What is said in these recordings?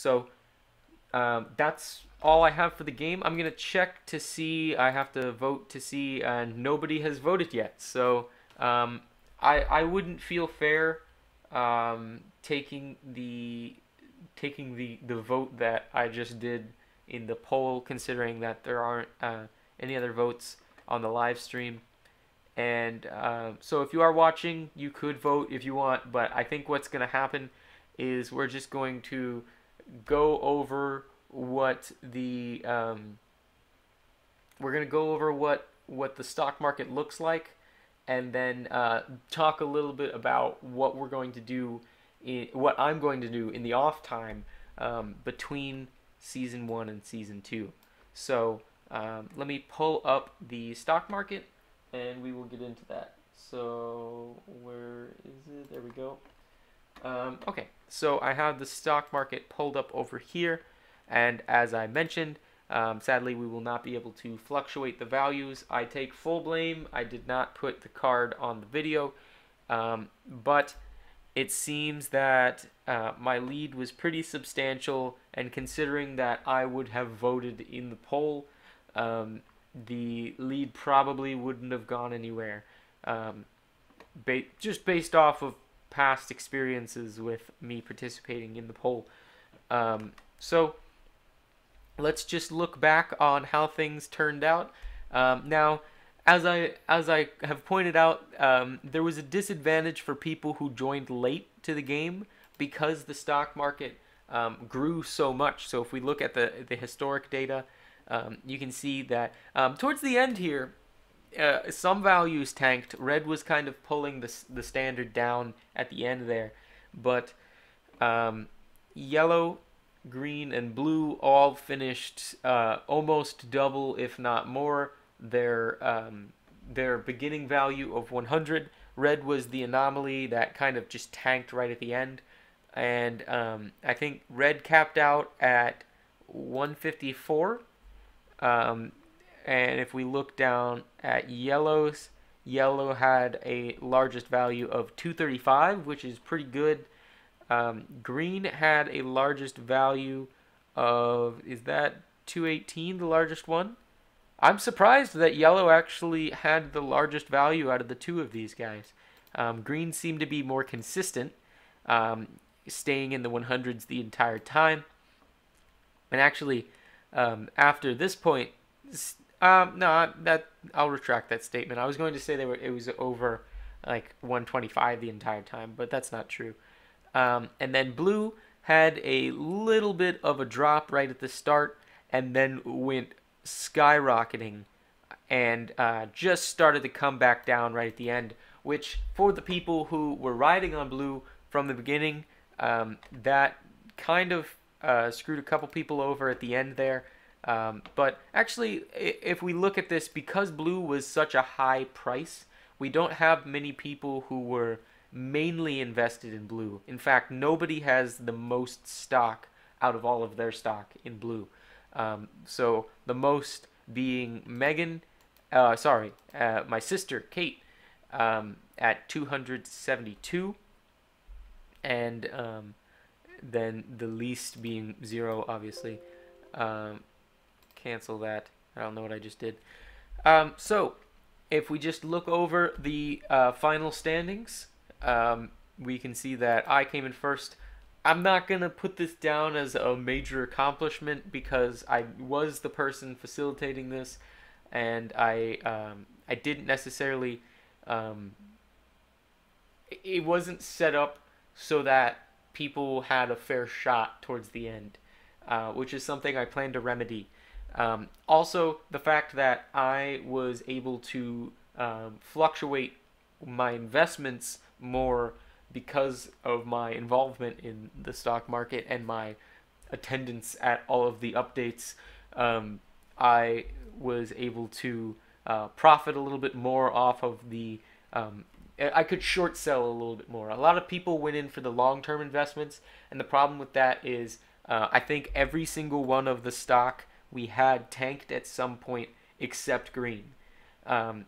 So that's all I have for the game. I'm gonna check to see. I have to vote to see, and nobody has voted yet. So um, I wouldn't feel fair taking the vote that I just did in the poll, considering that there aren't any other votes on the live stream. And so if you are watching, you could vote if you want, but I think what's going to happen is we're just going to go over what the we're going to go over what the stock market looks like, and then talk a little bit about what we're going to do what I'm going to do in the off time between season 1 and season 2. So let me pull up the stock market and we will get into that. So where is it? There we go. Okay, so I have the stock market pulled up over here, and as I mentioned, sadly we will not be able to fluctuate the values. I take full blame. I did not put the card on the video, but it seems that my lead was pretty substantial, and considering that I would have voted in the poll, the lead probably wouldn't have gone anywhere, just based off of past experiences with me participating in the poll. So let's just look back on how things turned out. Now, as I have pointed out, there was a disadvantage for people who joined late to the game because the stock market grew so much. So if we look at the historic data, you can see that towards the end here, some values tanked. Red was kind of pulling the standard down at the end there, but yellow, green, and blue all finished almost double, if not more, their beginning value of 100. Red was the anomaly that kind of just tanked right at the end, and I think red capped out at 154. And if we look down at yellows, yellow had a largest value of 235, which is pretty good. Green had a largest value of, is that 218, the largest one? I'm surprised that yellow actually had the largest value out of the two of these guys. Green seemed to be more consistent, staying in the 100s the entire time. And actually, after this point, no, that I'll retract that statement. I was going to say it was over like 125 the entire time, but that's not true. And then blue had a little bit of a drop right at the start, and then went skyrocketing, and just started to come back down right at the end. Which, for the people who were riding on blue from the beginning, that kind of screwed a couple people over at the end there. But actually, if we look at this, because blue was such a high price, we don't have many people who were mainly invested in blue. In fact, nobody has the most stock out of all of their stock in blue. So the most being Megan, my sister Kate, at 272, and then the least being 0, obviously. Cancel that. I don't know what I just did. So if we just look over the final standings, we can see that I came in first. I'm not going to put this down as a major accomplishment because I was the person facilitating this, and I didn't necessarily, it wasn't set up so that people had a fair shot towards the end, which is something I plan to remedy. Also, the fact that I was able to fluctuate my investments more because of my involvement in the stock market and my attendance at all of the updates, I was able to profit a little bit more off of the I could short sell a little bit more. A lot of people went in for the long-term investments, and the problem with that is I think every single one of the stock we had tanked at some point except green.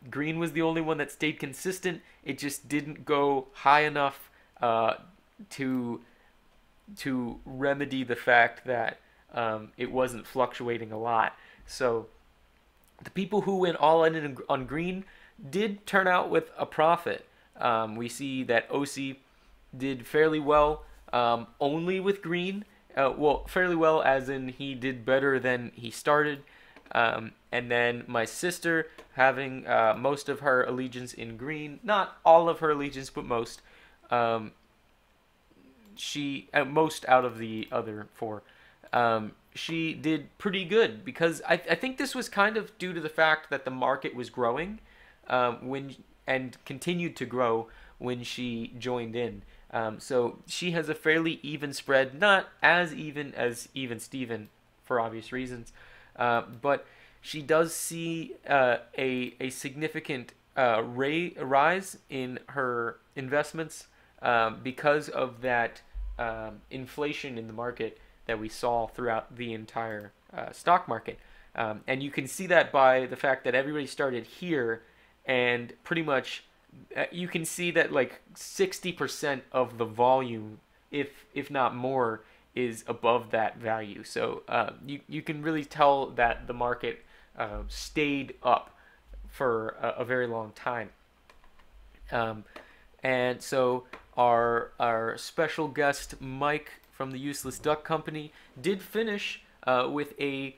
Green was the only one that stayed consistent. It just didn't go high enough to to remedy the fact that it wasn't fluctuating a lot. So the people who went all in on green did turn out with a profit. We see that OC did fairly well only with green. Well, fairly well as in he did better than he started. And then my sister having most of her allegiance in green, not all of her allegiance, but most. Um, she most out of the other four. She did pretty good because I think this was kind of due to the fact that the market was growing when and continued to grow when she joined in. So she has a fairly even spread, not as even Steven for obvious reasons, but she does see a significant rise in her investments because of that inflation in the market that we saw throughout the entire stock market. And you can see that by the fact that everybody started here, and pretty much you can see that like 60% of the volume, if not more, is above that value. So you can really tell that the market stayed up for a very long time. Um, and so our special guest Mike from the Useless Duck Company did finish with a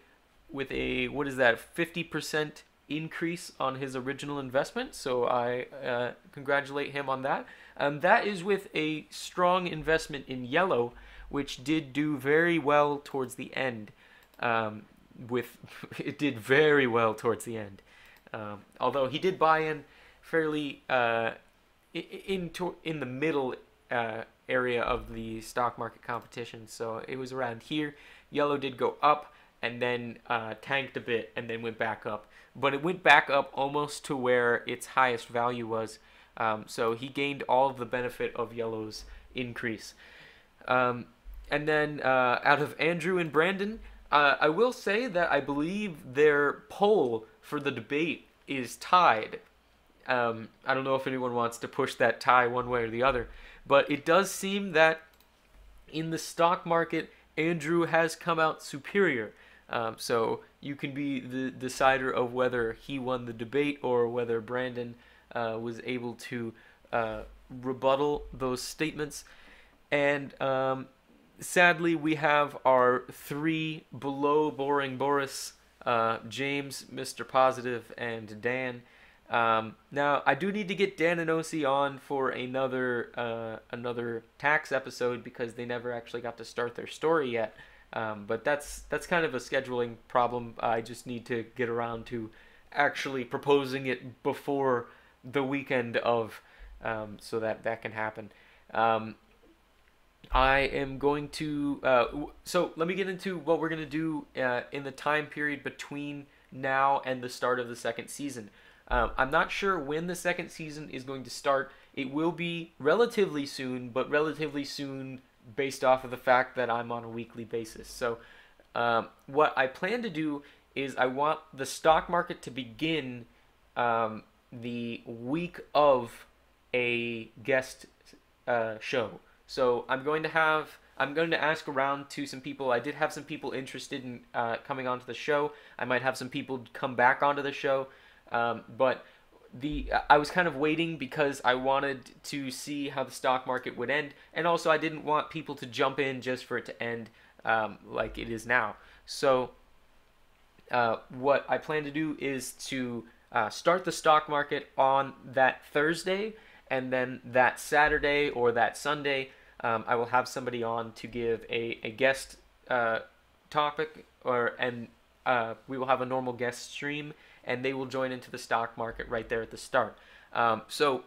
what is that 50% increase on his original investment. So I congratulate him on that. That is with a strong investment in yellow, which did do very well towards the end. With it did very well towards the end. Although he did buy in fairly in the middle area of the stock market competition, so it was around here. Yellow did go up and then tanked a bit and then went back up, but it went back up almost to where its highest value was. So he gained all of the benefit of yellow's increase. And then out of Andrew and Brandon, I will say that I believe their poll for the debate is tied. I don't know if anyone wants to push that tie one way or the other, but it does seem that in the stock market, Andrew has come out superior. So you can be the decider of whether he won the debate or whether Brandon was able to rebuttal those statements. And sadly, we have our three below boring Boris, James, Mr. Positive, and Dan. Now, I do need to get Dan and OC on for another tax episode because they never actually got to start their story yet. But that's kind of a scheduling problem. I just need to get around to actually proposing it before the weekend of, so that can happen. I am going to. So let me get into what we're going to do in the time period between now and the start of the second season. I'm not sure when the second season is going to start. It will be relatively soon, but relatively soon based off of the fact that I'm on a weekly basis. So what I plan to do is I want the stock market to begin the week of a guest show. So I'm going to ask around to some people. I did have some people interested in coming onto the show. I might have some people come back onto the show. But I was kind of waiting because I wanted to see how the stock market would end, and also I didn't want people to jump in just for it to end like it is now. So what I plan to do is to start the stock market on that Thursday, and then that Saturday or that Sunday, I will have somebody on to give a guest topic, and we will have a normal guest stream, and they will join into the stock market right there at the start. So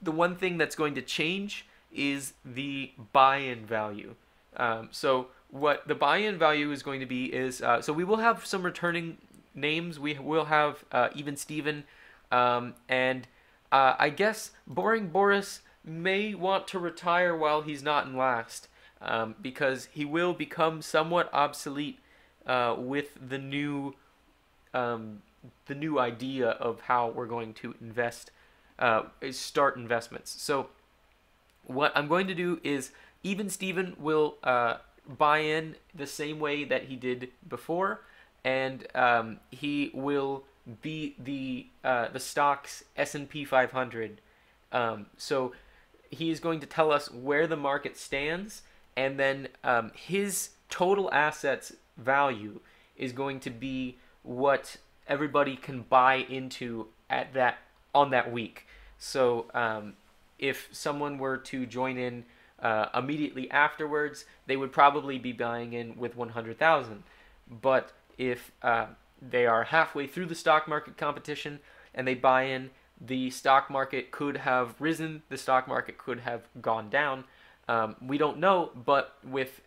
the one thing that's going to change is the buy-in value. So what the buy-in value is going to be is, so we will have some returning names. We will have Even Steven, and I guess Boring Boris may want to retire while he's not in last, because he will become somewhat obsolete with the new idea of how we're going to start investments. So what I'm going to do is Even Steven will buy in the same way that he did before, and he will beat the stock's S&P 500. So he is going to tell us where the market stands, and then his total assets value is going to be what everybody can buy into at that on that week. So if someone were to join in immediately afterwards, they would probably be buying in with 100,000. But if they are halfway through the stock market competition and they buy in, the stock market could have risen, the stock market could have gone down. We don't know, but with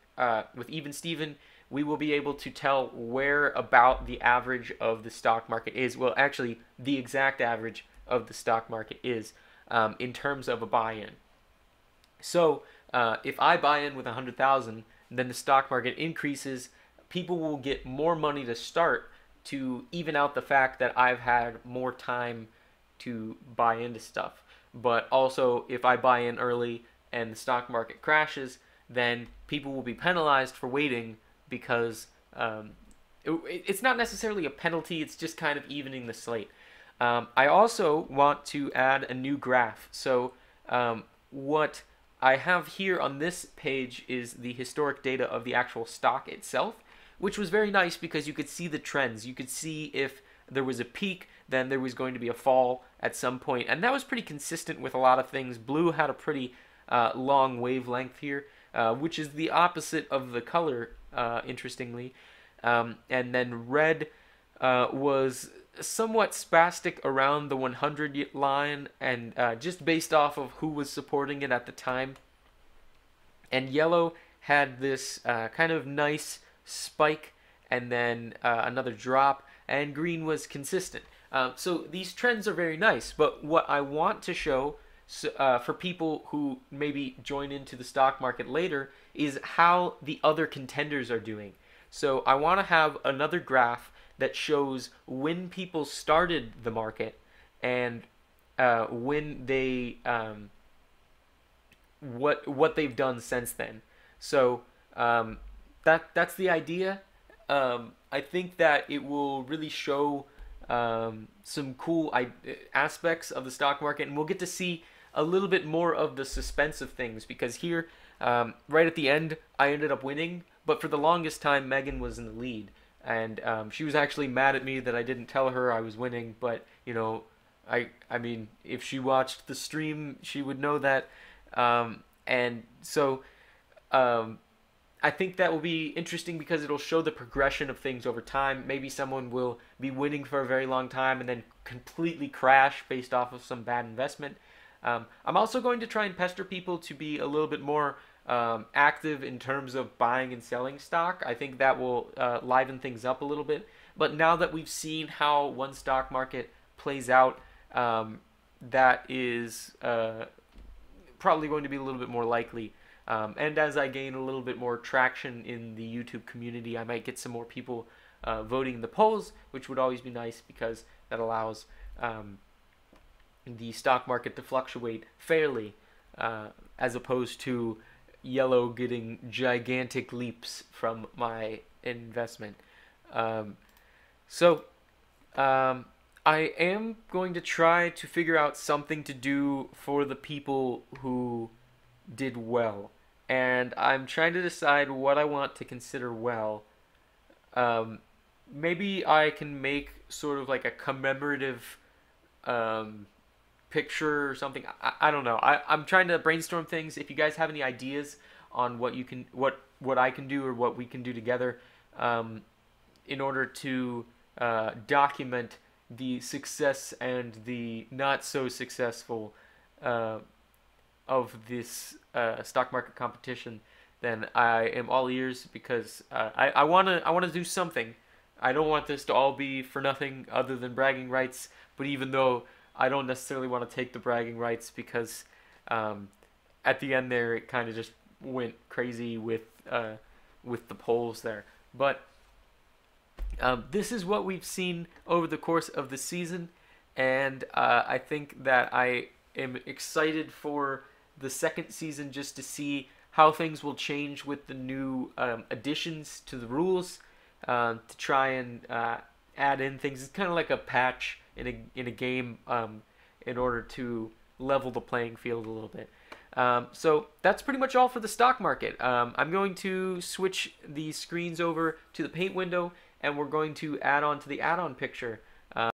Even Steven, we will be able to tell where about the average of the stock market is. Well, actually, the exact average of the stock market is in terms of a buy-in. So if I buy in with 100,000, then the stock market increases. People will get more money to start to even out the fact that I've had more time to buy into stuff. But also, if I buy in early and the stock market crashes, then people will be penalized for waiting because it's not necessarily a penalty, it's just kind of evening the slate. I also want to add a new graph. So what I have here on this page is the historic data of the actual stock itself, which was very nice because you could see the trends. You could see if there was a peak, then there was going to be a fall at some point, and that was pretty consistent with a lot of things. Blue had a pretty long wavelength here, which is the opposite of the color, interestingly. And then red was somewhat spastic around the 100 line, and just based off of who was supporting it at the time. And yellow had this kind of nice spike and then another drop, and green was consistent. So these trends are very nice, but what I want to show for people who maybe join into the stock market later is how the other contenders are doing. So I want to have another graph that shows when people started the market and when they what they've done since then. So that's the idea. I think that it will really show some cool aspects of the stock market, and we'll get to see a little bit more of the suspense of things, because here, right at the end, I ended up winning, but for the longest time, Megan was in the lead, and she was actually mad at me that I didn't tell her I was winning, but, you know, I mean, if she watched the stream, she would know that, and so, I think that will be interesting because it'll show the progression of things over time. Maybe someone will be winning for a very long time and then completely crash based off of some bad investment. I'm also going to try and pester people to be a little bit more active in terms of buying and selling stock. I think that will liven things up a little bit. But now that we've seen how one stock market plays out, that is probably going to be a little bit more likely. And as I gain a little bit more traction in the YouTube community, I might get some more people voting in the polls, which would always be nice because that allows the stock market to fluctuate fairly, as opposed to yellow getting gigantic leaps from my investment. So I am going to try to figure out something to do for the people who did well, and I'm trying to decide what I want to consider well. Maybe I can make sort of like a commemorative picture or something. I don't know. I'm trying to brainstorm things. If you guys have any ideas on what you can, what I can do or what we can do together, in order to document the success and the not so successful of this stock market competition, then I am all ears, because I wanna do something. I don't want this to all be for nothing other than bragging rights. But even though I don't necessarily want to take the bragging rights, because at the end there it kind of just went crazy with the polls there. But this is what we've seen over the course of the season, and I think that I am excited for the second season just to see how things will change with the new additions to the rules to try and add in things. It's kind of like a patch in a game in order to level the playing field a little bit. So that's pretty much all for the stock market. I'm going to switch the screens over to the paint window, and we're going to add on to the add-on picture.